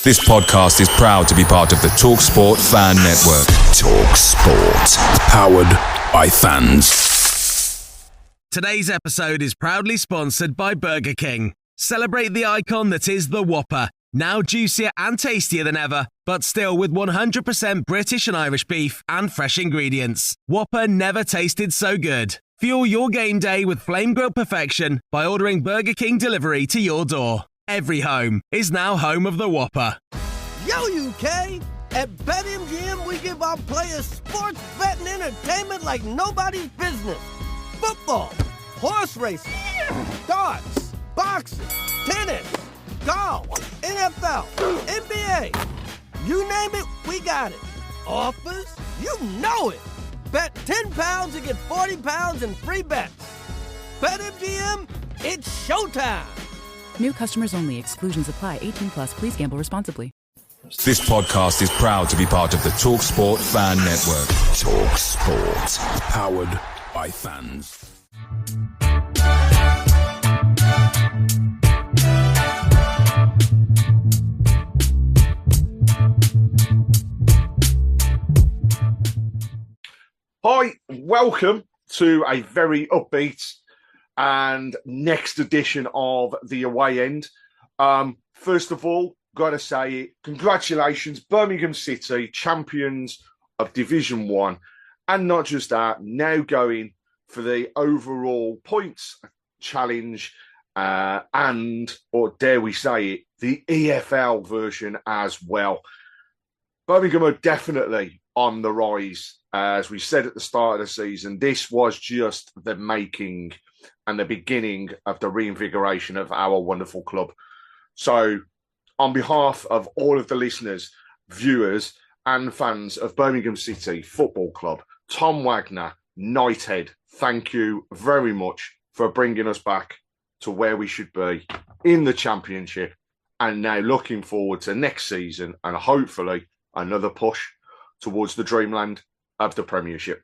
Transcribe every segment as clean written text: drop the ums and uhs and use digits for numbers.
This podcast is proud to be part of the TalkSport Fan Network. TalkSport. Powered by fans. Today's episode is proudly sponsored by Burger King. Celebrate the icon that is the Whopper. Now juicier and tastier than ever, but still with 100% British and Irish beef and fresh ingredients. Whopper never tasted so good. Fuel your game day with flame grilled perfection by ordering Burger King delivery to your door. Every home is now home of the Whopper. Yo, UK! At BetMGM, we give our players sports betting entertainment like nobody's business. Football, horse racing, darts, boxing, tennis, golf, NFL, NBA. You name it, we got it. Offers? You know it. Bet £10 and get £40 in free bets. BetMGM, it's showtime. New customers only. Exclusions apply. 18 plus. Please gamble responsibly. This podcast is proud to be part of the TalkSport Fan Network. TalkSport. Powered by fans. Hi, welcome to a very upbeat and next edition of the Away End. First of all, got to say congratulations, Birmingham City, champions of Division 1. And not just that, now going for the overall points challenge and, or dare we say it, the EFL version as well. Birmingham are definitely on the rise. As we said at the start of the season, this was just the making and the beginning of the reinvigoration of our wonderful club. So, on behalf of all of the listeners, viewers, and fans of Birmingham City Football Club, Tom Wagner, Knighthead, thank you very much for bringing us back to where we should be in the Championship, and now looking forward to next season and hopefully another push towards the dreamland of the Premiership.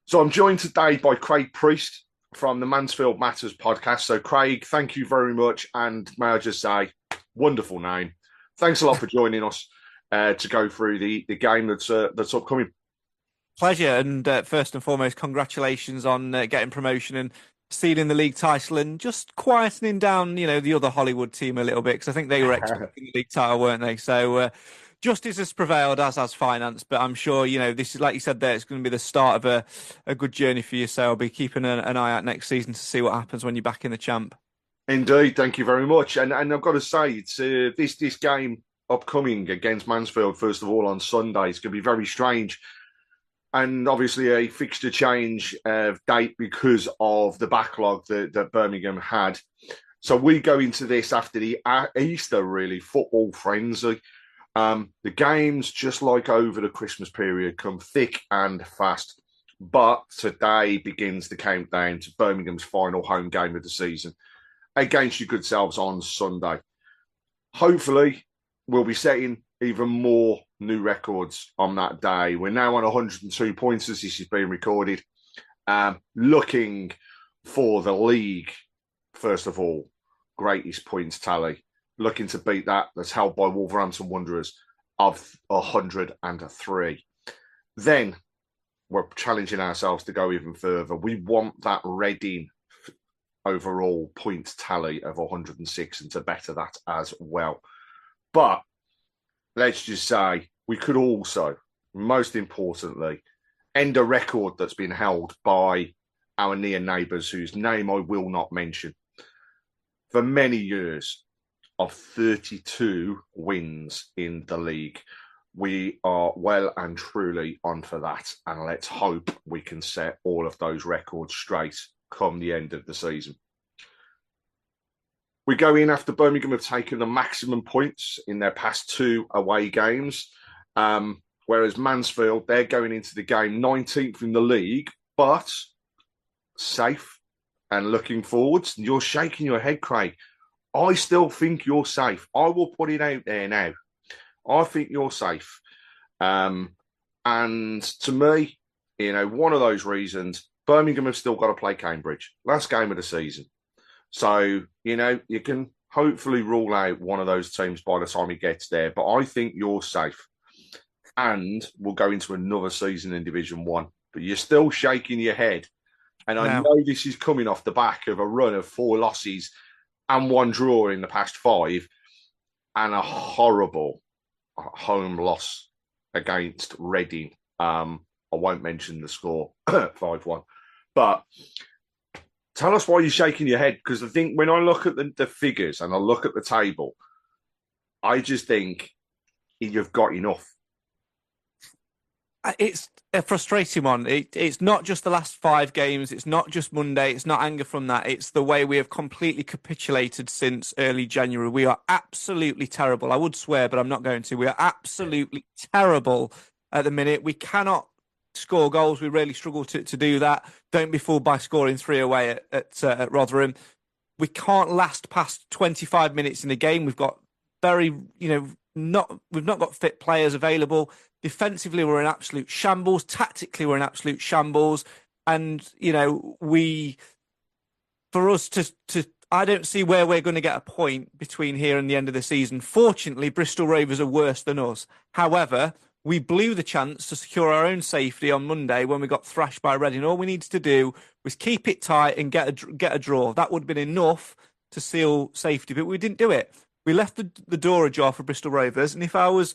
So I'm joined today by Craig Priest from the Mansfield Matters podcast. So Craig, thank you very much. And may I just say, wonderful name. Thanks a lot for joining us to go through the game that's upcoming. Pleasure. And first and foremost, congratulations on getting promotion and stealing the league title and just quietening down, the other Hollywood team a little bit, because I think they were expecting the league title, weren't they? So justice has prevailed, as has finance, but I'm sure, this is, like you said there, it's going to be the start of a good journey for you, so I'll be keeping an eye out next season to see what happens when you're back in the champ. Indeed, thank you very much. And I've got to say, it's this game upcoming against Mansfield, first of all, on Sunday, it's going to be very strange. And obviously a fixture change of date because of the backlog that Birmingham had. So we go into this after the Easter, really, football frenzy. The games, just like over the Christmas period, come thick and fast. But today begins the countdown to Birmingham's final home game of the season against your good selves on Sunday. Hopefully, we'll be setting even more new records on that day. We're now on 102 points as this is being recorded. Looking for the league, first of all, greatest points tally. Looking to beat that's held by Wolverhampton Wanderers of 103. Then we're challenging ourselves to go even further. We want that Reading overall points tally of 106 and to better that as well. But let's just say we could also, most importantly, end a record that's been held by our near neighbours, whose name I will not mention, for many years, of 32 wins in the league. We are well and truly on for that, and let's hope we can set all of those records straight come the end of the season. We go in after Birmingham have taken the maximum points in their past 2 away games, whereas Mansfield, they're going into the game 19th in the league, but safe and looking forwards. You're shaking your head, Craig. I still think you're safe. I will put it out there now. I think you're safe. And to me, one of those reasons, Birmingham have still got to play Cambridge. Last game of the season. So, you can hopefully rule out one of those teams by the time it gets there. But I think you're safe. And we'll go into another season in Division 1. But you're still shaking your head. And I know this is coming off the back of a run of 4 losses and 1 draw in the past 5 and a horrible home loss against Reading. I won't mention the score, 5-1. But tell us why you're shaking your head, because I think when I look at the figures and I look at the table, I just think you've got enough. It's a frustrating one. It's not just the last 5 games. It's not just Monday. It's not anger from that. It's the way we have completely capitulated since early January. We are absolutely terrible. I would swear, but I'm not going to. We are absolutely terrible at the minute. We cannot score goals. We really struggle to do that. Don't be fooled by scoring 3 away at Rotherham. We can't last past 25 minutes in a game. We've got we've not got fit players available. Defensively, we're in absolute shambles. Tactically, we're in absolute shambles. And, for us to I don't see where we're going to get a point between here and the end of the season. Fortunately, Bristol Rovers are worse than us. However, we blew the chance to secure our own safety on Monday when we got thrashed by Reading. All we needed to do was keep it tight and get a draw. That would have been enough to seal safety, but we didn't do it. We left the door ajar for Bristol Rovers, and if I was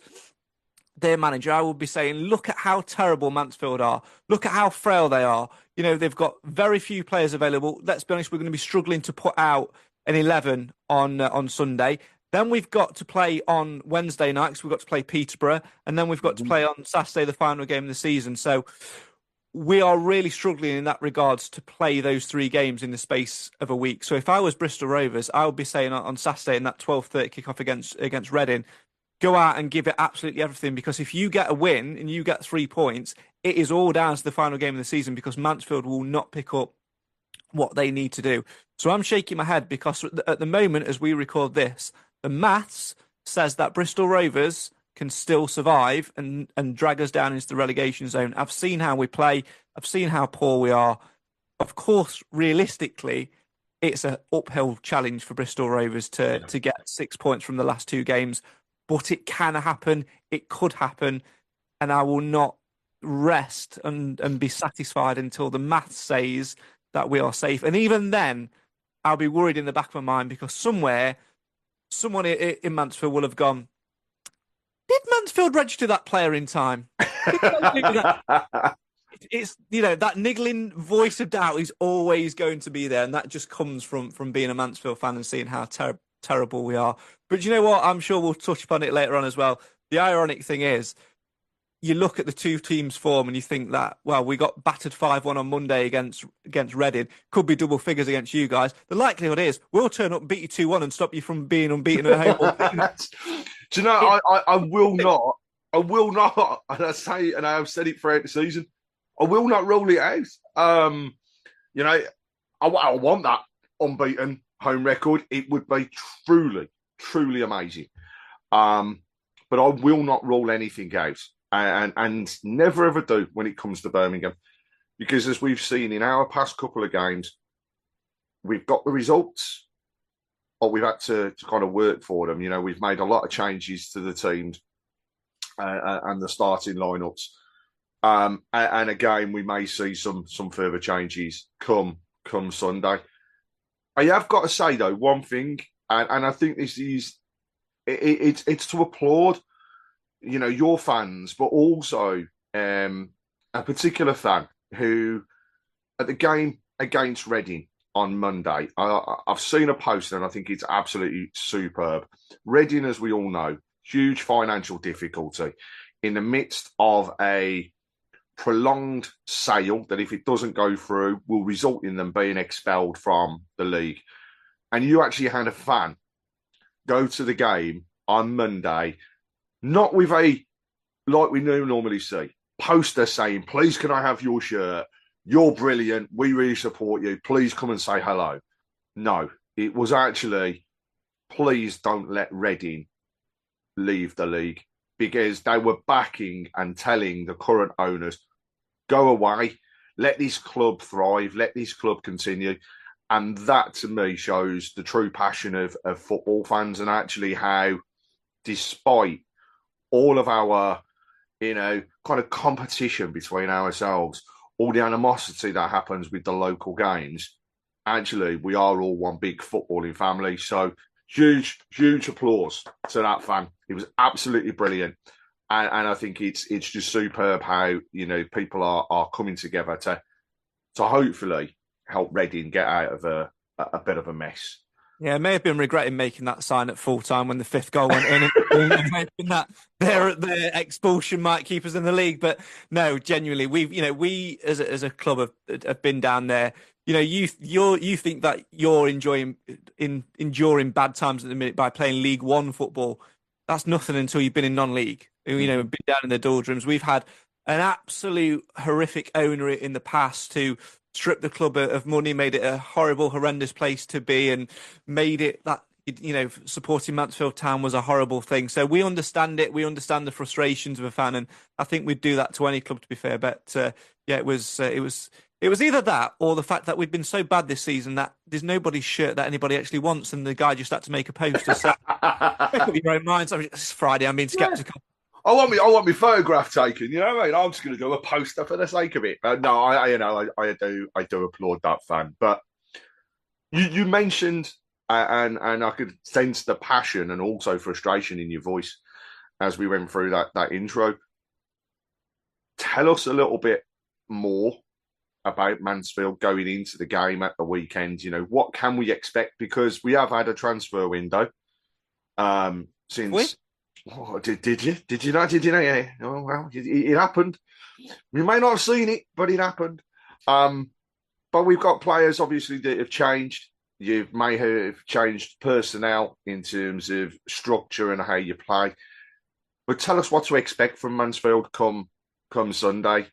their manager, I would be saying, look at how terrible Mansfield are. Look at how frail they are. They've got very few players available. Let's be honest, we're going to be struggling to put out an 11 on Sunday. Then we've got to play on Wednesday night, because we've got to play Peterborough, and then we've got to play on Saturday, the final game of the season. So we are really struggling in that regards to play those 3 games in the space of a week. So if I was Bristol Rovers, I would be saying on Saturday in that 12:30 kickoff against Reading, go out and give it absolutely everything, because if you get a win and you get 3 points, it is all down to the final game of the season, because Mansfield will not pick up what they need to do. So I'm shaking my head, because at the moment, as we record this, the maths says that Bristol Rovers can still survive and drag us down into the relegation zone. I've seen how we play. I've seen how poor we are. Of course, realistically, it's an uphill challenge for Bristol Rovers to get 6 points from the last 2 games. But it can happen. It could happen. And I will not rest and be satisfied until the math says that we are safe. And even then, I'll be worried in the back of my mind, because someone in Mansfield will have gone, did Mansfield register that player in time? It's that niggling voice of doubt is always going to be there, and that just comes from being a Mansfield fan and seeing how terrible we are. But you know what? I'm sure we'll touch upon it later on as well. The ironic thing is, you look at the 2 teams' form and you think that, well, we got battered 5-1 on Monday against Reading. Could be double figures against you guys. The likelihood is we'll turn up and beat you 2-1 and stop you from being unbeaten at home. Do you know, I will not, and I say, and I have said it throughout the season, I will not rule it out. I want that unbeaten home record. It would be truly, truly amazing. But I will not rule anything out, and never ever do when it comes to Birmingham, because as we've seen in our past couple of games, we've got the results, or we've had to kind of work for them. We've made a lot of changes to the teams and the starting lineups. And again, we may see some further changes come Sunday. I have got to say, though, one thing, and I think this is, it's to applaud, your fans, but also a particular fan who, at the game against Reading on Monday, I've seen a post and I think it's absolutely superb. Reading, as we all know, huge financial difficulty in the midst of a prolonged sale that, if it doesn't go through, will result in them being expelled from the league. And you actually had a fan go to the game on Monday, not with a, like we normally see, poster saying, please can I have your shirt? You're brilliant. We really support you. Please come and say hello. No, it was actually, please don't let Reading leave the league, because they were backing and telling the current owners, go away, let this club thrive, let this club continue. And that to me shows the true passion of football fans, and actually how, despite all of our, kind of competition between ourselves, all the animosity that happens with the local games, actually we are all one big footballing family. So huge applause to that fan. It was absolutely brilliant. And I think it's just superb how, people are coming together to hopefully help Reading get out of a bit of a mess. Yeah, I may have been regretting making that sign at full time when the fifth goal went in. And hoping that their expulsion might keep us in the league. But no, genuinely, we as a club have been down there. You think that you're enduring bad times at the minute by playing League One football. That's nothing until you've been in non-league. Been down in the doldrums. We've had an absolute horrific owner in the past who stripped the club of money, made it a horrible, horrendous place to be, and made it that, supporting Mansfield Town was a horrible thing. So we understand it. We understand the frustrations of a fan, and I think we'd do that to any club, to be fair. But it was either that or the fact that we've been so bad this season that there's nobody's shirt that anybody actually wants, and the guy just had to make a poster. So make up your own minds. It's Friday. I'm being sceptical. I want my photograph taken. You know what I mean? I'm just going to do a poster for the sake of it. No, I do applaud that fan. But you mentioned, and I could sense the passion and also frustration in your voice as we went through that intro. Tell us a little bit more about Mansfield going into the game at the weekend. What can we expect? Because we have had a transfer window since. Oh, did you? Did you know? Yeah. Oh, well, it happened. We may not have seen it, but it happened. But we've got players, obviously, that have changed. You may have changed personnel in terms of structure and how you play. But tell us what to expect from Mansfield come Sunday,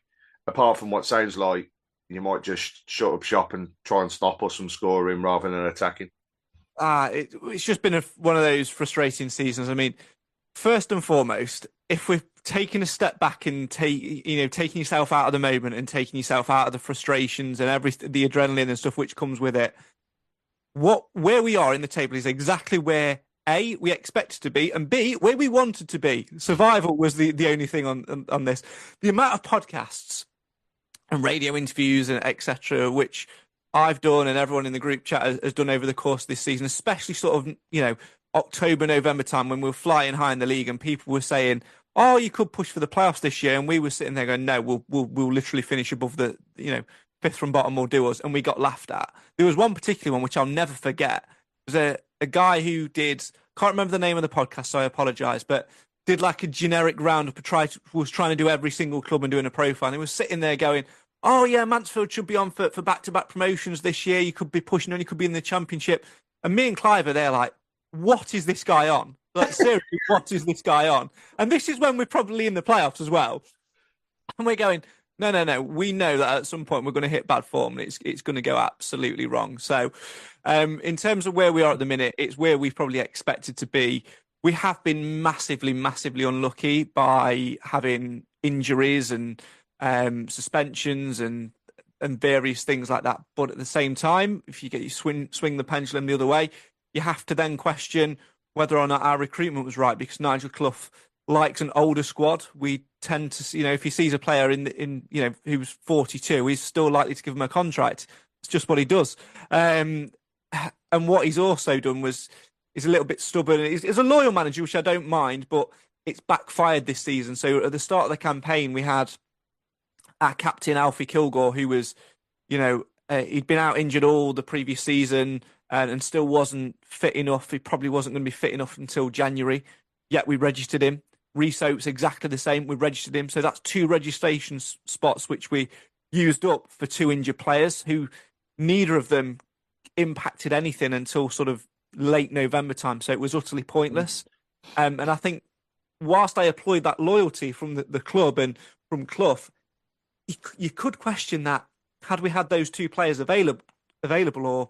apart from what sounds like you might just shut up shop and try and stop us from scoring rather than attacking. It's just been one of those frustrating seasons. I mean, first and foremost, if we're taking a step back and taking yourself out of the moment and taking yourself out of the frustrations and the adrenaline and stuff which comes with it, where we are in the table is exactly where A, we expected to be, and B, where we wanted to be. Survival was the only thing on this. The amount of podcasts and radio interviews and etc. which I've done and everyone in the group chat has done over the course of this season, especially sort of October, November time when we were flying high in the league and people were saying, "Oh, you could push for the playoffs this year," and we were sitting there going, "No, we'll literally finish above the fifth from bottom will do us," and we got laughed at. There was one particular one which I'll never forget. It was a guy who can't remember the name of the podcast, so I apologise, but did like a generic roundup, was trying to do every single club and doing a profile. And he was sitting there going, "Oh yeah, Mansfield should be on for back-to-back promotions this year. You could be pushing on, you could be in the Championship." And me and Clive are there like, what is this guy on? Like, seriously, what is this guy on? And this is when we're probably in the playoffs as well. And we're going, no. We know that at some point we're going to hit bad form and it's going to go absolutely wrong. So in terms of where we are at the minute, it's where we've probably expected to be. We have been massively, massively unlucky by having injuries and suspensions and various things like that. But at the same time, if you swing the pendulum the other way, you have to then question whether or not our recruitment was right, because Nigel Clough likes an older squad. We tend to, if he sees a player who's 42, he's still likely to give him a contract. It's just what he does. And what he's also done is a little bit stubborn. He's a loyal manager, which I don't mind, but it's backfired this season. So at the start of the campaign, we had our captain, Alfie Kilgore, who was, he'd been out injured all the previous season and still wasn't fit enough. He probably wasn't going to be fit enough until January, yet we registered him. Reece Oates, exactly the same. We registered him. So that's 2 registration spots, which we used up for 2 injured players who neither of them impacted anything until sort of late November time. So it was utterly pointless. And I think whilst I applaud that loyalty from the club and from Clough, you could question that had we had those 2 players available or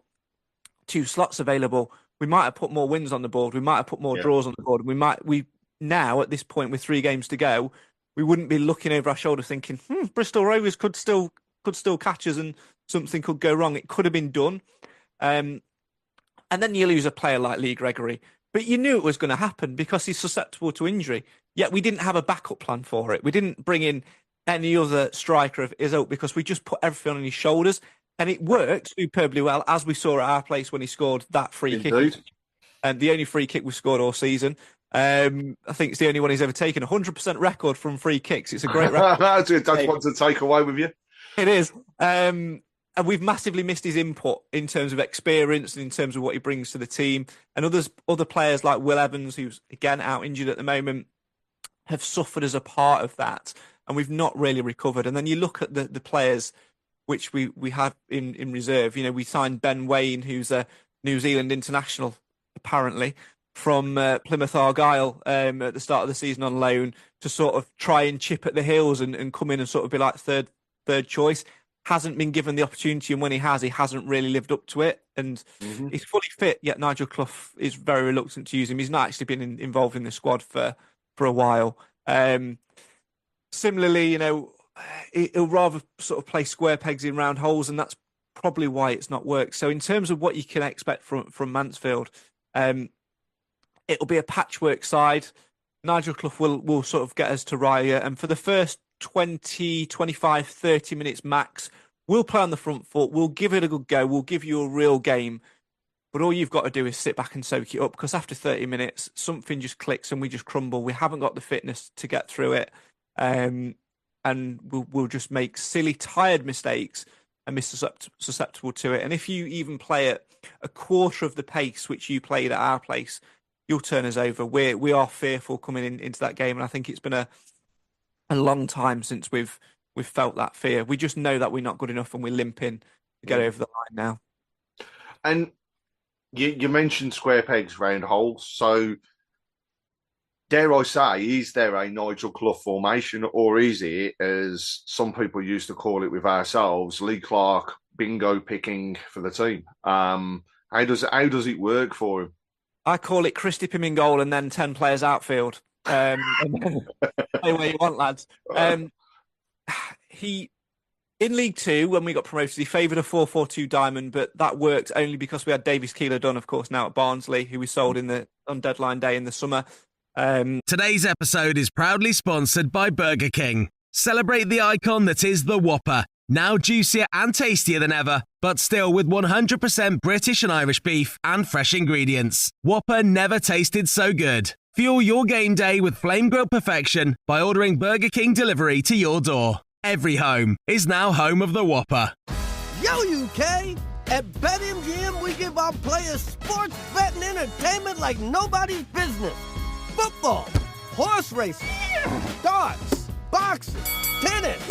2 slots available, we might have put more wins on the board. We might have put more draws on the board. We now at this point with 3 games to go, we wouldn't be looking over our shoulder thinking, Bristol Rovers could still catch us and something could go wrong. It could have been done. And then you lose a player like Lee Gregory. But you knew it was going to happen because he's susceptible to injury. Yet we didn't have a backup plan for it. We didn't bring in any other striker of his own because we just put everything on his shoulders. And it worked superbly well, as we saw at our place when he scored that free kick. And the only free kick we scored all season. I think it's the only one he's ever taken. 100% record from free kicks. It's a great record. That's one to take away with you. It is. And we've massively missed his input in terms of experience and in terms of what he brings to the team. And other players like Will Evans, who's again out injured at the moment, have suffered as a part of that. And we've not really recovered. And then you look at the players which we have in reserve. You know, we signed Ben Waine, who's a New Zealand international, apparently, from Plymouth Argyle at the start of the season on loan to sort of try and chip at the heels and come in and sort of be like third choice. Hasn't been given the opportunity, and when he hasn't really lived up to it. And he's fully fit, yet Nigel Clough is very reluctant to use him. He's not actually been involved in the squad for a while. Similarly, you know, he'll rather sort of play square pegs in round holes, and that's probably why it's not worked. So in terms of what you can expect from Mansfield, it'll be a patchwork side. Nigel Clough will sort of get us to Raya, and for the first 20, 25, 30 minutes max, we'll play on the front foot, we'll give it a good go, we'll give you a real game. But all you've got to do is sit back and soak it up, because after 30 minutes, something just clicks and we just crumble. We haven't got the fitness to get through it. And we'll just make silly, tired mistakes and be susceptible to it. And if you even play at a quarter of the pace which you played at our place, you'll turn us over. We are fearful coming into that game, and I think it's been a long time since we've felt that fear. We just know that we're not good enough, and we're limping to get over the line now. And you mentioned square pegs, round holes. So, dare I say, is there a Nigel Clough formation, or is it, as some people used to call it with ourselves, Lee Clark bingo picking for the team? How does it work for him? I call it Christy Pym in goal and then 10 players outfield. And then play where you want, lads. He in League Two, when we got promoted, he favoured a 4-4-2 diamond, but that worked only because we had Davies Keeler done, of course, now at Barnsley, who we sold on deadline day in the summer. Today's episode is proudly sponsored by Burger King. Celebrate the icon that is the Whopper. Now juicier and tastier than ever, but still with 100% British and Irish beef and fresh ingredients. Whopper never tasted so good. Fuel your game day with flame grilled perfection by ordering Burger King delivery to your door. Every home is now home of the Whopper. Yo, UK! At BetMGM, we give our players sports betting entertainment like nobody's business. Football, horse racing, darts, boxing, tennis,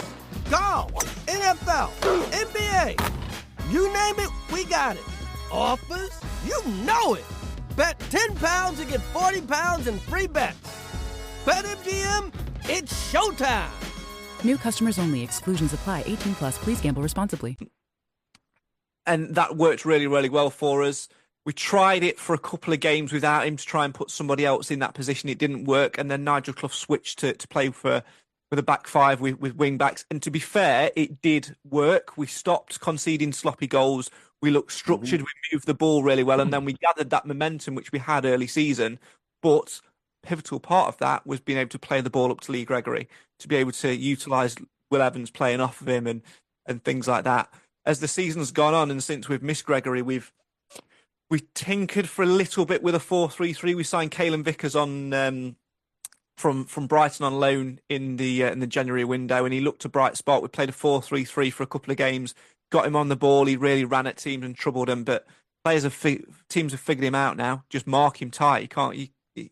golf, NFL, NBA. You name it, we got it. Offers? You know it. Bet £10 and get £40 in free bets. BetMGM, it's showtime. New customers only. Exclusions apply. 18 plus. Please gamble responsibly. And that worked really, really well for us. We tried it for a couple of games without him to try and put somebody else in that position. It didn't work. And then Nigel Clough switched to play with a back five with wing backs. And to be fair, it did work. We stopped conceding sloppy goals. We looked structured. We moved the ball really well. And then we gathered that momentum, which we had early season. But pivotal part of that was being able to play the ball up to Lee Gregory, to be able to utilise Will Evans playing off of him and things like that. As the season's gone on, and since we've missed Gregory, we tinkered for a little bit with a 4-3-3. We signed Caelan Vickers on from Brighton on loan in the January window, and he looked a bright spot. We played a 4-3-3 for a couple of games, got him on the ball. He really ran at teams and troubled them. But teams have figured him out now. Just mark him tight.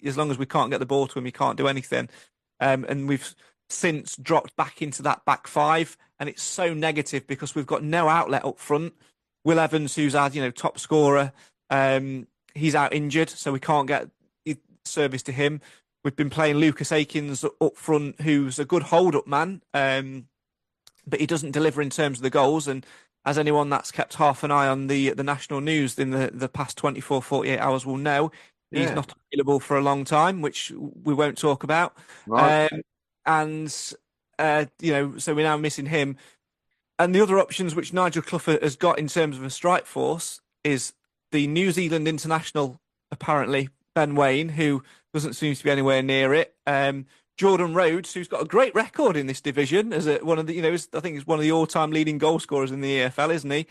As long as we can't get the ball to him, he can't do anything. And we've since dropped back into that back five, and it's so negative because we've got no outlet up front. Will Evans, who's our top scorer, he's out injured, so we can't get service to him. We've been playing Lucas Akins up front, who's a good hold-up man, but he doesn't deliver in terms of the goals. And as anyone that's kept half an eye on the national news in the past 24, 48 hours will know, he's not available for a long time, which we won't talk about. Right. So we're now missing him. And the other options which Nigel Clough has got in terms of a strike force is the New Zealand international, apparently, Ben Waine, who doesn't seem to be anywhere near it. Jordan Rhodes, who's got a great record in this division, as one of the, I think he's one of the all-time leading goal scorers in the EFL, isn't he?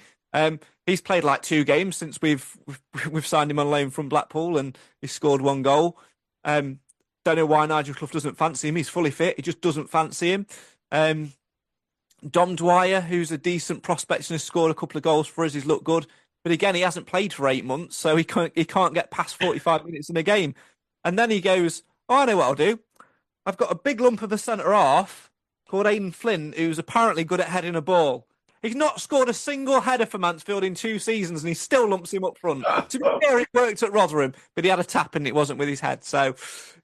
He's played like 2 games since we've signed him on loan from Blackpool, and he's scored 1 goal. Don't know why Nigel Clough doesn't fancy him. He's fully fit. He just doesn't fancy him. Dom Dwyer, who's a decent prospect and has scored a couple of goals for us, he's looked good. But again, he hasn't played for 8 months, so he can't get past 45 minutes in a game. And then he goes, "Oh, I know what I'll do. I've got a big lump of a centre half called Aidan Flint, who's apparently good at heading a ball. He's not scored a single header for Mansfield in 2 seasons, and he still lumps him up front. To be fair, it worked at Rotherham, but he had a tap and it wasn't with his head. So,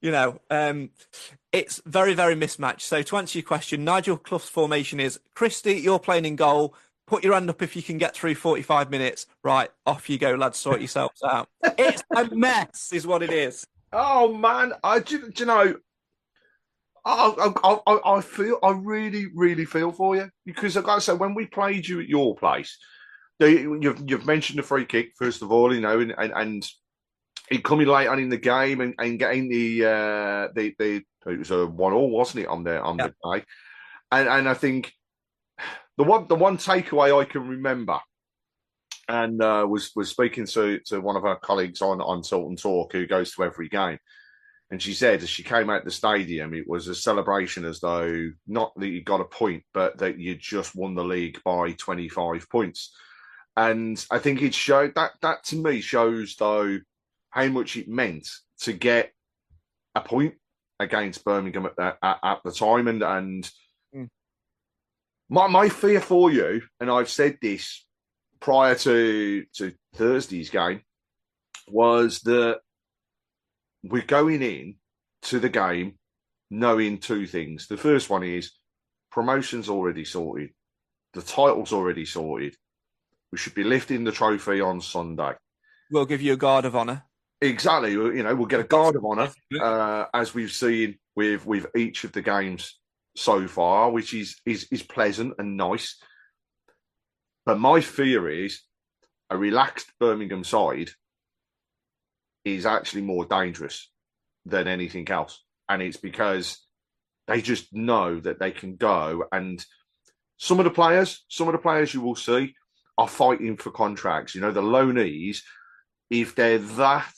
it's very, very mismatched. So to answer your question, Nigel Clough's formation is, Christie, you're playing in goal. Put your hand up if you can get through 45 minutes. Right, off you go, lads, sort yourselves out. It's a mess, is what it is. Oh, man. Do you know... I really, really feel for you, because I've got to say, when we played you at your place, you've mentioned the free kick first of all, and it coming late on in the game and getting the it was a 1-1, wasn't it, on the day, and I think the one takeaway I can remember, and was speaking to one of our colleagues on Tilton Talk, who goes to every game. And she said, as she came out the stadium, it was a celebration as though not that you got a point, but that you just won the league by 25 points. And I think it showed that to me shows, though, how much it meant to get a point against Birmingham at the time. And my fear for you, and I've said this prior to Thursday's game, was that we're going in to the game knowing 2 things. The first one is promotion's already sorted. The title's already sorted. We should be lifting the trophy on Sunday. We'll give you a guard of honour. Exactly. We'll get a guard of honour, as we've seen with each of the games so far, which is pleasant and nice. But my fear is a relaxed Birmingham side is actually more dangerous than anything else. And it's because they just know that they can go, and some of the players you will see are fighting for contracts. The loanees, if they're that,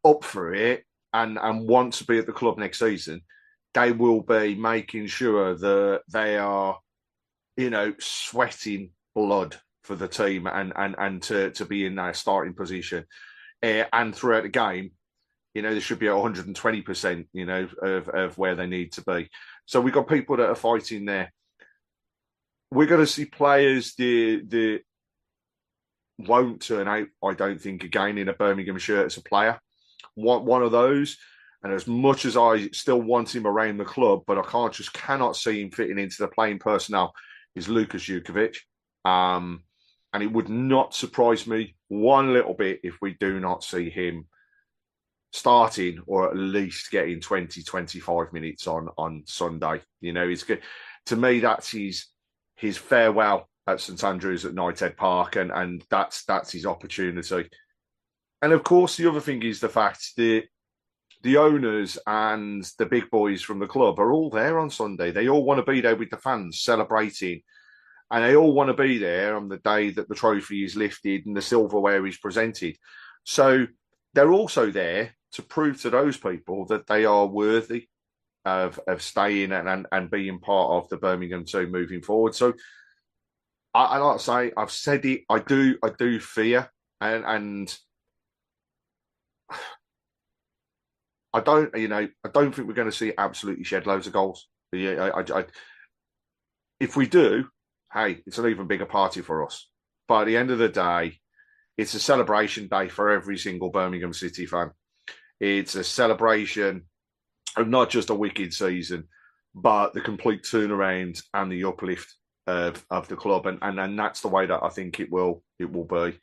up for it and want to be at the club next season, they will be making sure that they are, sweating blood for the team and to be in their starting position. And throughout the game, they should be at 120%, of where they need to be. So we've got people that are fighting there. We're going to see players that won't turn out, I don't think, again in a Birmingham shirt as a player. One of those, and as much as I still want him around the club, but I cannot see him fitting into the playing personnel, is Lukas Jukovic. And it would not surprise me one little bit if we do not see him starting, or at least getting 20-25 minutes on Sunday. It's good. To me, that's his farewell at St Andrews at Knighthead Park, and that's his opportunity. And of course, the other thing is the fact that the owners and the big boys from the club are all there on Sunday. They all want to be there with the fans celebrating. And they all want to be there on the day that the trophy is lifted and the silverware is presented. So they're also there to prove to those people that they are worthy of staying and being part of the Birmingham team moving forward. So I like to say, I've said it, I do fear, and I don't think we're going to see absolutely shed loads of goals. If we do, hey, it's an even bigger party for us. But at the end of the day, it's a celebration day for every single Birmingham City fan. It's a celebration of not just a wicked season, but the complete turnaround and the uplift of the club. And that's the way that I think it will be.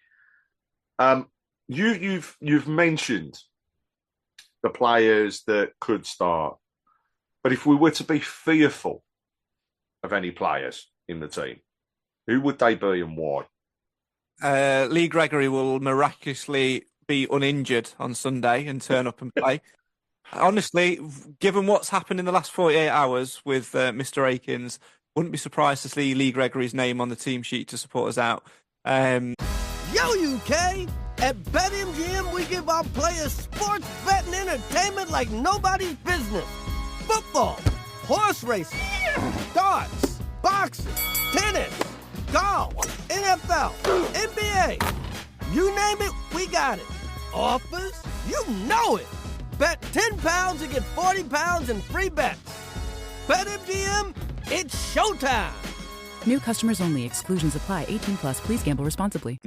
You've mentioned the players that could start. But if we were to be fearful of any players in the team, who would they be and why? Lee Gregory will miraculously be uninjured on Sunday and turn up and play. Honestly, given what's happened in the last 48 hours with Mr. Akins, wouldn't be surprised to see Lee Gregory's name on the team sheet to support us out. Yo, UK! At BetMGM, we give our players sports betting entertainment like nobody's business. Football, horse racing, darts, boxing, tennis, golf, NFL, NBA. You name it, we got it. Offers? You know it. Bet £10 and get £40 in free bets. BetMGM, it's showtime. New customers only. Exclusions apply. 18 plus. Please gamble responsibly.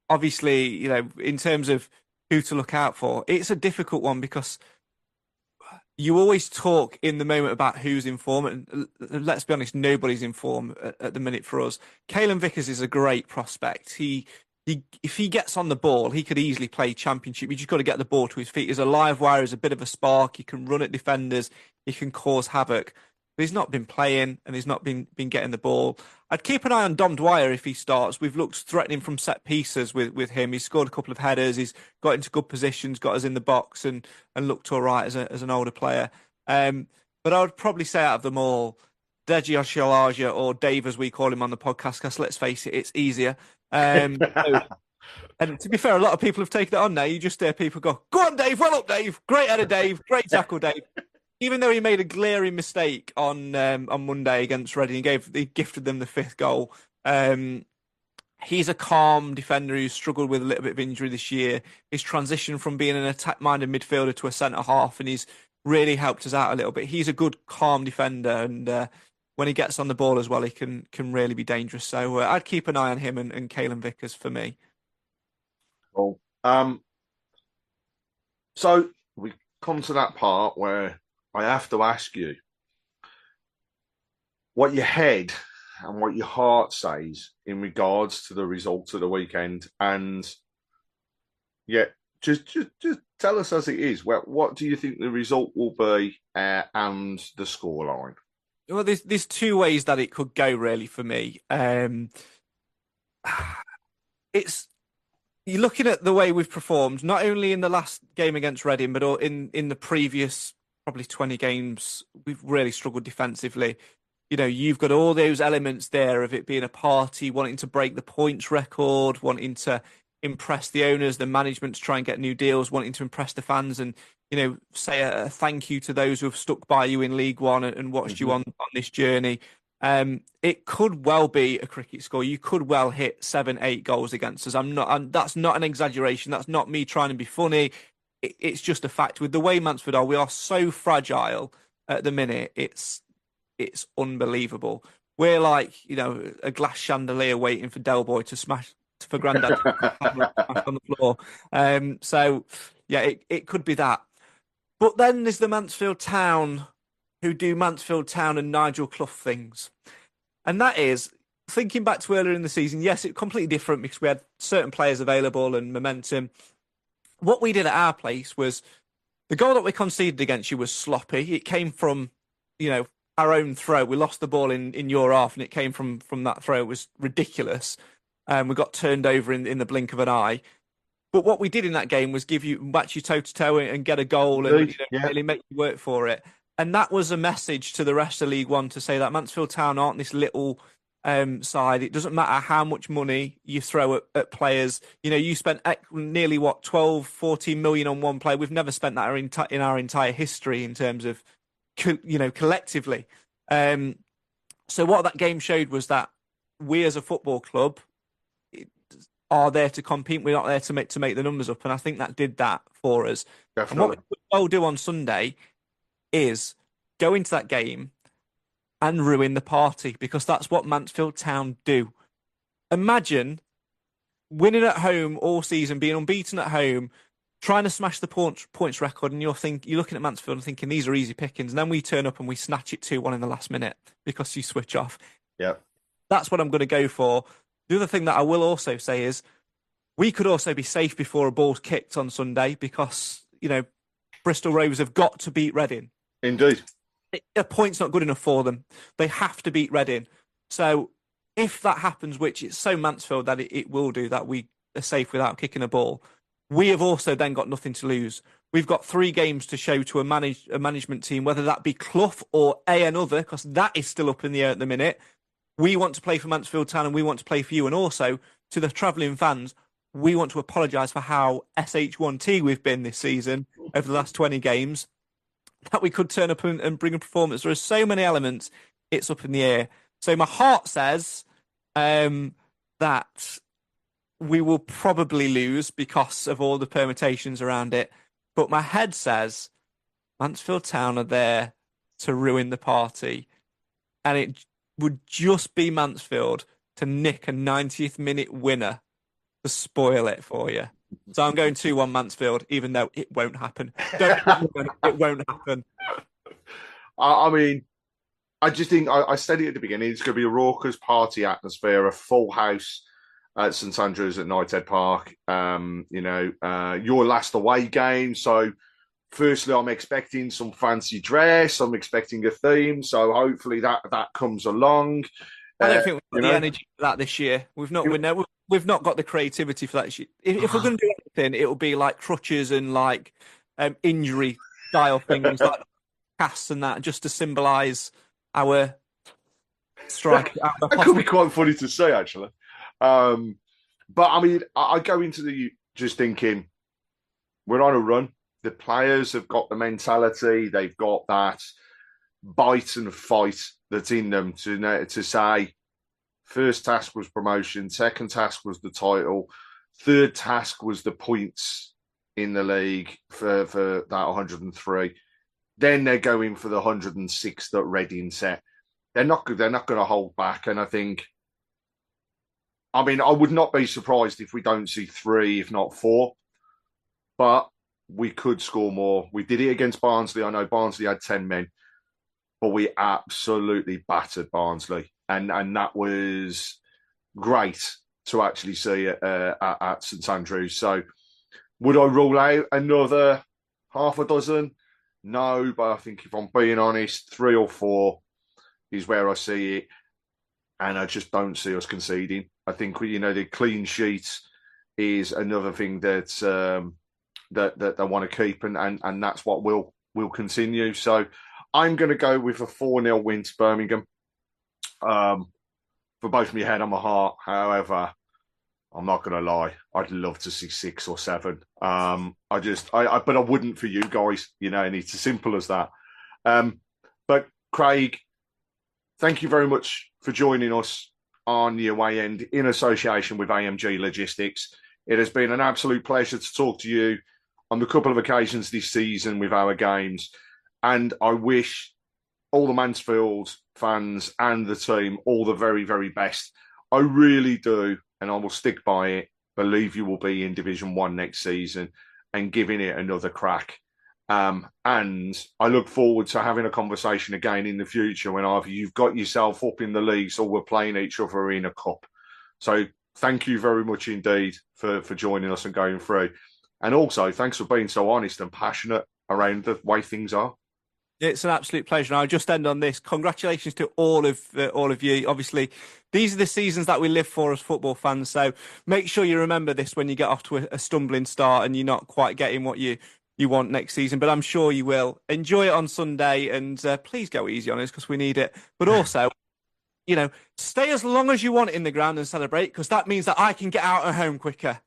Obviously, in terms of who to look out for, it's a difficult one because you always talk in the moment about who's in form. And let's be honest, nobody's in form at the minute for us. Caelan Vickers is a great prospect. If he gets on the ball, he could easily play championship. You just got to get the ball to his feet. He's a live wire, he's a bit of a spark. He can run at defenders. He can cause havoc. But he's not been playing and he's not been getting the ball. I'd keep an eye on Dom Dwyer if he starts. We've looked threatening from set pieces with him. He's scored a couple of headers. He's got into good positions, got us in the box and looked all right as an older player. But I would probably say out of them all, Deji Oshalaja or Dave, as we call him on the podcast, because let's face it, it's easier. And to be fair, a lot of people have taken it on now. You just hear people go on, Dave, well up, Dave. Great header, Dave. Great tackle, Dave. Even though he made a glaring mistake on Monday against Reading, he gifted them the 5th goal. He's a calm defender who's struggled with a little bit of injury this year. He's transitioned from being an attack-minded midfielder to a centre-half, and he's really helped us out a little bit. He's a good, calm defender, and when he gets on the ball as well, he can really be dangerous. So I'd keep an eye on him and Caelan Vickers for me. Cool. So we come to that part where I have to ask you what your head and what your heart says in regards to the results of the weekend. And yeah, just tell us as it is. What do you think the result will be and the scoreline? Well, there's 2 ways that it could go, really, for me. You're looking at the way we've performed, not only in the last game against Reading, but in the previous probably 20 games, we've really struggled defensively. You've got all those elements there of it being a party, wanting to break the points record, wanting to impress the owners, the management to try and get new deals, wanting to impress the fans and, say a thank you to those who have stuck by you in League One and watched you on this journey. It could well be a cricket score. You could well hit 7-8 goals against us. That's not an exaggeration. That's not me trying to be funny. It's just a fact. With the way Mansfield are, we are so fragile at the minute. It's unbelievable. We're like, a glass chandelier waiting for Del Boy to smash, for Grandad to smash on the floor. So, yeah, it could be that. But then there's the Mansfield Town who do Mansfield Town and Nigel Clough things. And that is, thinking back to earlier in the season, yes, it's completely different because we had certain players available and momentum. What we did at our place was the goal that we conceded against you was sloppy. It came from, our own throw. We lost the ball in your half and it came from that throw. It was ridiculous. We got turned over in the blink of an eye. But what we did in that game was match you toe-to-toe and get a goal and really make you work for it. And that was a message to the rest of League One to say that Mansfield Town aren't this little side. It doesn't matter how much money you throw at players. You spent nearly 12, 14 million on one player. We've never spent that in our entire history in terms of, collectively. So what that game showed was that we as a football club are there to compete. We're not there to make the numbers up. And I think that did that for us. Definitely. And what we could well do on Sunday is go into that game and ruin the party, because that's what Mansfield Town do. Imagine winning at home all season, being unbeaten at home, trying to smash the points record, and you're looking at Mansfield and thinking these are easy pickings, and then we turn up and we snatch it 2-1 in the last minute because you switch off. Yeah, that's what I'm going to go for. The other thing that I will also say is we could also be safe before a ball's kicked on Sunday because, Bristol Rovers have got to beat Reading. Indeed. A point's not good enough for them. They have to beat Reading. So if that happens, which it's so Mansfield that it will do, that we are safe without kicking a ball, we have also then got nothing to lose. We've got 3 games to show to a management team, whether that be Clough or another, because that is still up in the air at the minute. We want to play for Mansfield Town and we want to play for you. And also, to the travelling fans, we want to apologise for how SH1T we've been this season over the last 20 games, that we could turn up and bring a performance. There are so many elements, it's up in the air. So my heart says that we will probably lose because of all the permutations around it. But my head says Mansfield Town are there to ruin the party. And it would just be Mansfield to nick a 90th minute winner to spoil it for you. So I'm going 2-1 Mansfield, even though it won't happen. It won't happen. I mean, I just think, I said it at the beginning, it's going to be a raucous party atmosphere, a full house at St Andrews at Knighthead Park. Your last away game. So firstly, I'm expecting some fancy dress. I'm expecting a theme. So hopefully that comes along. I don't think we've got the energy for that this year. We've not got the creativity for that. If we're going to do anything, it will be like crutches and like injury style things, like casts and that, just to symbolise our strike. That could be quite funny to say, actually. But I mean, I go into the just thinking we're on a run. The players have got the mentality. They've got that bite and fight that's in them to say, first task was promotion, second task was the title, third task was the points in the league for that 103. Then they're going for the 106 that Reading set. They're not going to hold back, and I mean, I would not be surprised if we don't see 3, if not 4, but we could score more. We did it against Barnsley. I know Barnsley had 10 men, but we absolutely battered Barnsley. And that was great to actually see at St Andrews. So would I rule out another half a dozen? No, but I think if I'm being honest, 3 or 4 is where I see it. And I just don't see us conceding. I think, the clean sheet is another thing that they want to keep, and that's what will continue. So I'm going to go with a 4-0 win to Birmingham for both my head and my heart. However, I'm not going to lie. I'd love to see 6 or 7. But I wouldn't for you guys, and it's as simple as that. But Craig, thank you very much for joining us on the away end in association with AMG Logistics. It has been an absolute pleasure to talk to you on the couple of occasions this season with our games. And I wish all the Mansfield fans and the team all the very, very best. I really do, and I will stick by it, believe you will be in Division 1 next season and giving it another crack. And I look forward to having a conversation again in the future when either you've got yourself up in the leagues or we're playing each other in a cup. So thank you very much indeed for joining us and going through. And also, thanks for being so honest and passionate around the way things are. It's an absolute pleasure. And I'll just end on this. Congratulations to all of you. Obviously, these are the seasons that we live for as football fans. So make sure you remember this when you get off to a stumbling start and you're not quite getting what you want next season. But I'm sure you will. Enjoy it on Sunday, and please go easy on us because we need it. But also, stay as long as you want in the ground and celebrate, because that means that I can get out of home quicker.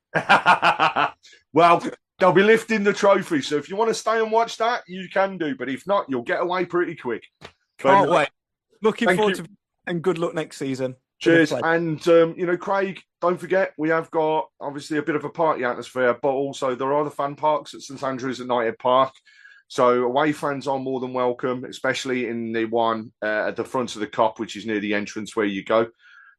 Well, they'll be lifting the trophy, so if you want to stay and watch that, you can do. But if not, you'll get away pretty quick. Can't wait. Looking forward to, and good luck next season. Cheers. And, Craig, don't forget, we have got obviously a bit of a party atmosphere, but also there are the fan parks at St Andrews at Knighthead Park. So away fans are more than welcome, especially in the one at the front of the Kop, which is near the entrance where you go.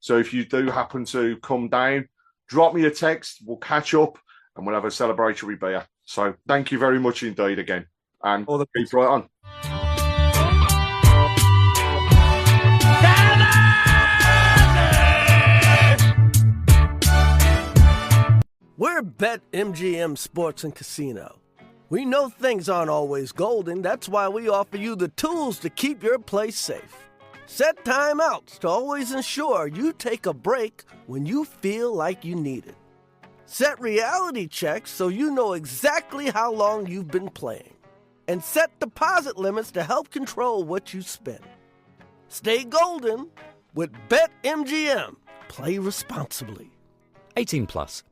So if you do happen to come down, drop me a text, we'll catch up and we'll have a celebratory beer. So thank you very much indeed again. And keep right on. We're BetMGM Sports and Casino. We know things aren't always golden. That's why we offer you the tools to keep your place safe. Set timeouts to always ensure you take a break when you feel like you need it. Set reality checks so you know exactly how long you've been playing. And set deposit limits to help control what you spend. Stay golden with BetMGM. Play responsibly. 18 plus.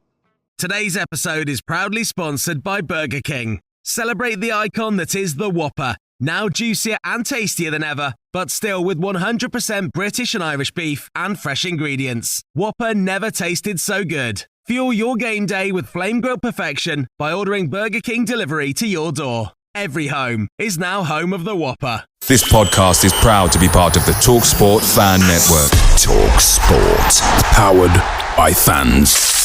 Today's episode is proudly sponsored by Burger King. Celebrate the icon that is the Whopper. Now juicier and tastier than ever, but still with 100% British and Irish beef and fresh ingredients. Whopper never tasted so good. Fuel your game day with flame grilled perfection by ordering Burger King delivery to your door. Every home is now home of the Whopper. This podcast is proud to be part of the TalkSport Fan Network. TalkSport. Powered by fans.